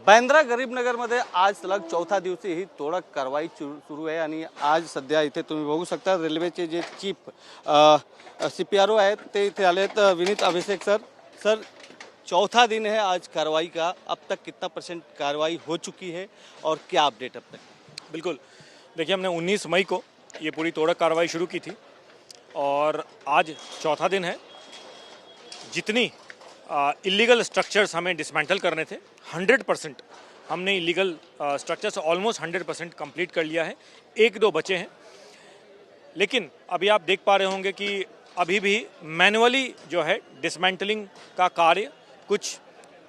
बांद्रा गरीबनगरमध्ये आज सलग चौथा दिवशी ही तोडक कारवाई सुरू आहे आणि आज सध्या इथे तुम्ही बघू शकता रेल्वेचे जे चीफ CPRO आहेत ते इथे आलेत। विनीत अभिषेक सर चौथा दिन है आज कार्रवाई का, अब तक कितना % कार्रवाई हो चुकी है और क्या अपडेट अब तक? बिल्कुल, देखिए हमने 19 मई को ये पूरी तोड़क कार्रवाई शुरू की थी और आज चौथा दिन है। जितनी इलीगल स्ट्रक्चर्स हमें डिसमेंटल करने थे 100% हमने इलीगल स्ट्रक्चर्स ऑलमोस्ट 100% कंप्लीट कर लिया है। एक दो बचे हैं, लेकिन अभी आप देख पा रहे होंगे कि अभी भी मैनुअली जो है डिसमेंटलिंग का कार्य कुछ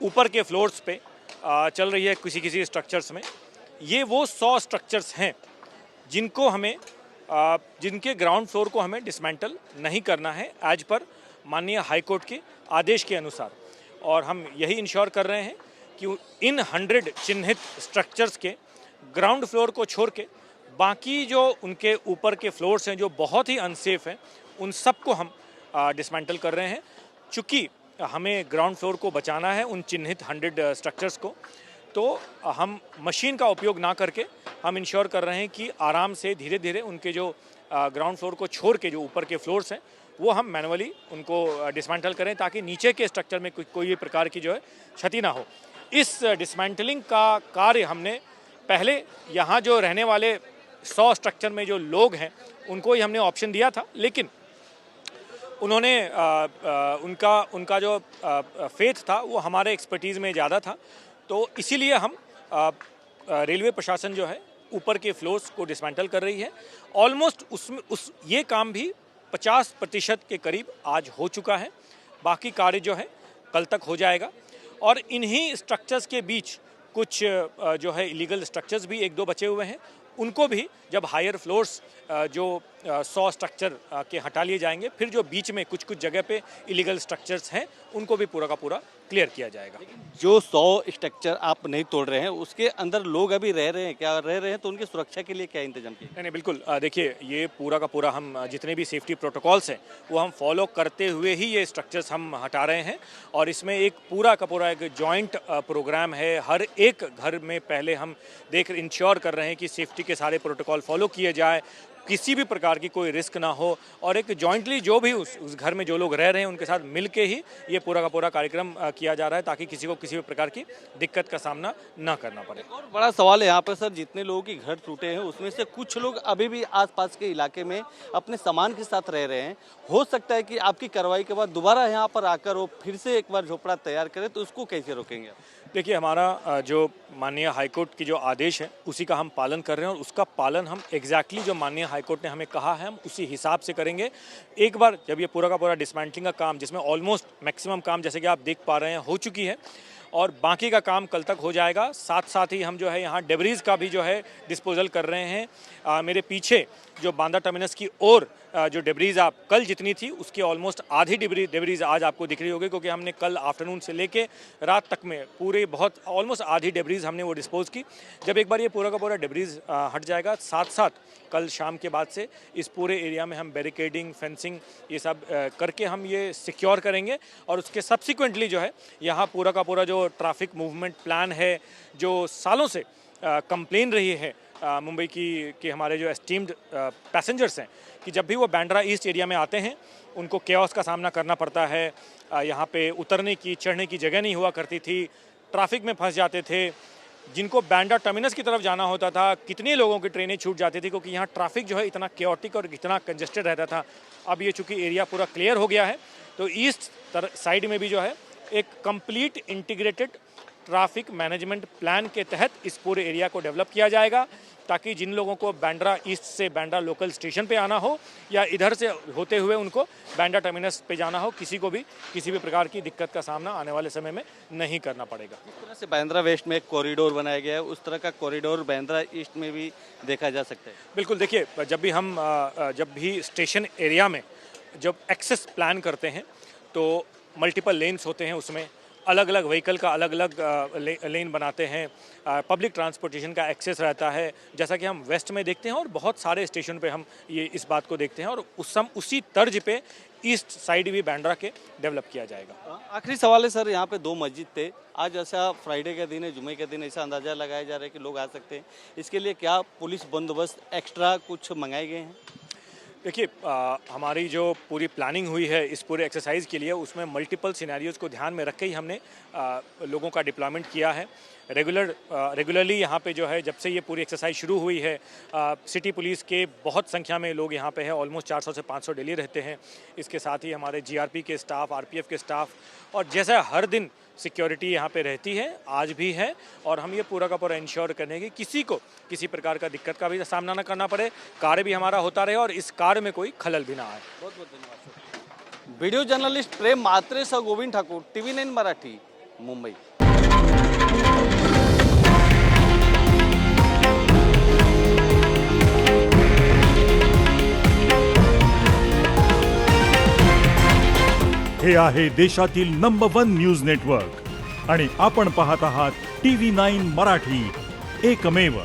ऊपर के फ्लोर्स पे चल रही है किसी स्ट्रक्चर्स में। ये वो 100 स्ट्रक्चर्स हैं जिनको हमें जिनके ग्राउंड फ्लोर को हमें डिसमेंटल नहीं करना है एज पर माननीय हाई कोर्ट के आदेश के अनुसार, और हम यही इंश्योर कर रहे हैं कि इन 100 चिन्हित स्ट्रक्चर्स के ग्राउंड फ्लोर को छोड़ के बाकी जो उनके ऊपर के फ्लोर्स हैं जो बहुत ही अनसेफ हैं उन सबको हम डिसमेंटल कर रहे हैं। चूँकि हमें ग्राउंड फ्लोर को बचाना है उन चिन्हित 100 स्ट्रक्चर्स को, तो हम मशीन का उपयोग ना करके हम इंश्योर कर रहे हैं कि आराम से धीरे धीरे उनके जो ग्राउंड फ्लोर को छोड़ के जो ऊपर के फ्लोर्स हैं वो हम मैनुअली उनको डिसमेंटल करें ताकि नीचे के स्ट्रक्चर में कोई भी प्रकार की जो है क्षति ना हो। इस डिसमेंटलिंग का कार्य हमने पहले यहाँ जो रहने वाले 100 स्ट्रक्चर में जो लोग हैं उनको ही हमने ऑप्शन दिया था, लेकिन उन्होंने उनका जो फेथ था वो हमारे एक्सपर्टीज़ में ज़्यादा था, तो इसीलिए हम रेलवे प्रशासन जो है ऊपर के फ्लोर्स को डिसमेंटल कर रही है। ऑलमोस्ट ये काम भी 50% के करीब आज हो चुका है। बाकी कार्य जो है कल तक हो जाएगा और इन्हीं स्ट्रक्चर्स के बीच कुछ जो है इलीगल स्ट्रक्चर्स भी एक दो बचे हुए हैं, उनको भी जब हायर फ्लोर्स जो 100 स्ट्रक्चर के हटा लिए जाएंगे, फिर जो बीच में कुछ जगह पे इलीगल स्ट्रक्चर्स हैं उनको भी पूरा का पूरा क्लियर किया जाएगा। जो 100 स्ट्रक्चर आप नहीं तोड़ रहे हैं उसके अंदर लोग अभी रह रहे हैं, क्या रह रहे हैं, तो उनकी सुरक्षा के लिए क्या इंतजाम किया? नहीं बिल्कुल, देखिए ये पूरा का पूरा हम जितने भी सेफ्टी प्रोटोकॉल्स हैं वो हम फॉलो करते हुए ही ये स्ट्रक्चर्स हम हटा रहे हैं, और इसमें एक पूरा का पूरा एक जॉइंट प्रोग्राम है। हर एक घर में पहले हम इंश्योर कर रहे हैं कि सेफ्टी के सारे प्रोटोकॉल फॉलो किए जाए, किसी भी प्रकार की कोई रिस्क ना हो, और एक जॉइंटली जो भी उस घर में जो लोग रह रहे हैं उनके साथ मिल के ही ये पूरा का पूरा कार्यक्रम किया जा रहा है ताकि किसी को किसी भी प्रकार की दिक्कत का सामना ना करना पड़े। और बड़ा सवाल है यहाँ पर सर, जितने लोगों के घर टूटे हैं उसमें से कुछ लोग अभी भी आसपास के इलाके में अपने सामान के साथ रह रहे हैं। हो सकता है कि आपकी कार्रवाई के बाद दोबारा यहाँ पर आकर वो फिर से एक बार झोपड़ा तैयार करें, तो उसको कैसे रोकेंगे आप? देखिए हमारा जो माननीय हाईकोर्ट की जो आदेश है उसी का हम पालन कर रहे हैं, और उसका पालन हम एग्जैक्टली जो माननीय हाईकोर्ट ने हमें कहा है हम उसी हिसाब से करेंगे। एक बार जब ये पूरा का पूरा डिसमेंटलिंग का काम, जिसमें ऑलमोस्ट मैक्सिमम काम जैसे कि आप देख पा रहे हैं हो चुकी है, और बाकी का काम कल तक हो जाएगा। साथ ही हम जो है यहाँ डेब्रीज का भी जो है डिस्पोजल कर रहे हैं। मेरे पीछे जो बांद्रा टर्मिनस की ओर जो डेब्रीज आप कल जितनी थी उसकी ऑलमोस्ट आधी डेब्रीज आज आपको दिख रही होगी, क्योंकि हमने कल आफ्टरनून से लेके रात तक में पूरे बहुत ऑलमोस्ट आधी डेब्रीज हमने वो डिस्पोज की। जब एक बार ये पूरा का पूरा डेब्रीज हट जाएगा, साथ कल शाम के बाद से इस पूरे एरिया में हम बैरिकेडिंग, फेंसिंग ये सब करके हम ये सिक्योर करेंगे, और उसके सब्सिक्वेंटली जो है यहाँ पूरा का पूरा जो ट्रैफिक मूवमेंट प्लान है जो सालों से कंप्लेन रही है मुंबई की हमारे जो एस्टीम्ड पैसेंजर्स हैं कि जब भी वो बांद्रा ईस्ट एरिया में आते हैं उनको केओस का सामना करना पड़ता है। यहाँ पे उतरने की चढ़ने की जगह नहीं हुआ करती थी, ट्रैफिक में फंस जाते थे। जिनको बांद्रा टर्मिनस की तरफ जाना होता था, कितने लोगों की ट्रेनें छूट जाती थी क्योंकि यहाँ ट्रैफिक जो है इतना केओटिक और इतना कंजेस्टेड रहता था। अब ये चूँकि एरिया पूरा क्लियर हो गया है, तो ईस्ट साइड में भी जो है एक complete integrated traffic management plan के तहत इस पूरे एरिया को डेवलप किया जाएगा, ताकि जिन लोगों को बांद्रा ईस्ट से बांद्रा लोकल स्टेशन पे आना हो या इधर से होते हुए उनको बांद्रा टर्मिनस पे जाना हो, किसी भी प्रकार की दिक्कत का सामना आने वाले समय में नहीं करना पड़ेगा। इस तरह से बांद्रा वेस्ट में एक कॉरिडोर बनाया गया है, उस तरह का कॉरिडोर बांद्रा ईस्ट में भी देखा जा सकता है? बिल्कुल, देखिए जब भी स्टेशन एरिया में जब एक्सेस प्लान करते हैं तो मल्टीपल लेन्स होते हैं उसमें, अलग अलग व्हीकल का अलग अलग लेन बनाते हैं, पब्लिक ट्रांसपोर्टेशन का एक्सेस रहता है, जैसा कि हम वेस्ट में देखते हैं और बहुत सारे स्टेशन पे हम ये इस बात को देखते हैं, और उसी तर्ज पे ईस्ट साइड भी बांद्रा के डेवलप किया जाएगा। आखिरी सवाल है सर, यहाँ पे 2 मस्जिद थे, आज ऐसा फ्राइडे के दिन है, जुमे के दिन ऐसा अंदाजा लगाया जा रहा है कि लोग आ सकते हैं, इसके लिए क्या पुलिस बंदोबस्त एक्स्ट्रा कुछ मंगाए गए हैं? देखिए, हमारी जो पूरी प्लानिंग हुई है इस पूरे एक्सरसाइज के लिए, उसमें मल्टीपल सिनेरियोज को ध्यान में रख के ही हमने लोगों का डिप्लॉयमेंट किया है। रेगुलरली यहाँ पे जो है, जब से ये पूरी एक्सरसाइज शुरू हुई है, सिटी पुलिस के बहुत संख्या में लोग यहाँ पे हैं, ऑलमोस्ट 400 से 500 डेली रहते हैं। इसके साथ ही हमारे जीआरपी के स्टाफ, आरपीएफ के स्टाफ, और जैसा हर दिन सिक्योरिटी यहाँ पे रहती है, आज भी है, और हम ये पूरा का पूरा इंश्योर करने की किसी को किसी प्रकार का दिक्कत का भी सामना ना करना पड़े, कार्य भी हमारा होता रहे और इस कार्य में कोई खलल भी ना आए। बहुत बहुत धन्यवाद। व्हिडिओ जर्नलिस्ट प्रेम म्हात्रे सह गोविंद ठाकूर, TV9 मराठी, मुंबई। हे आहे देशातील नंबर 1 न्यूज नेटवर्क आणि आपण पाहत आहात TV9 मराठी, एकमेव।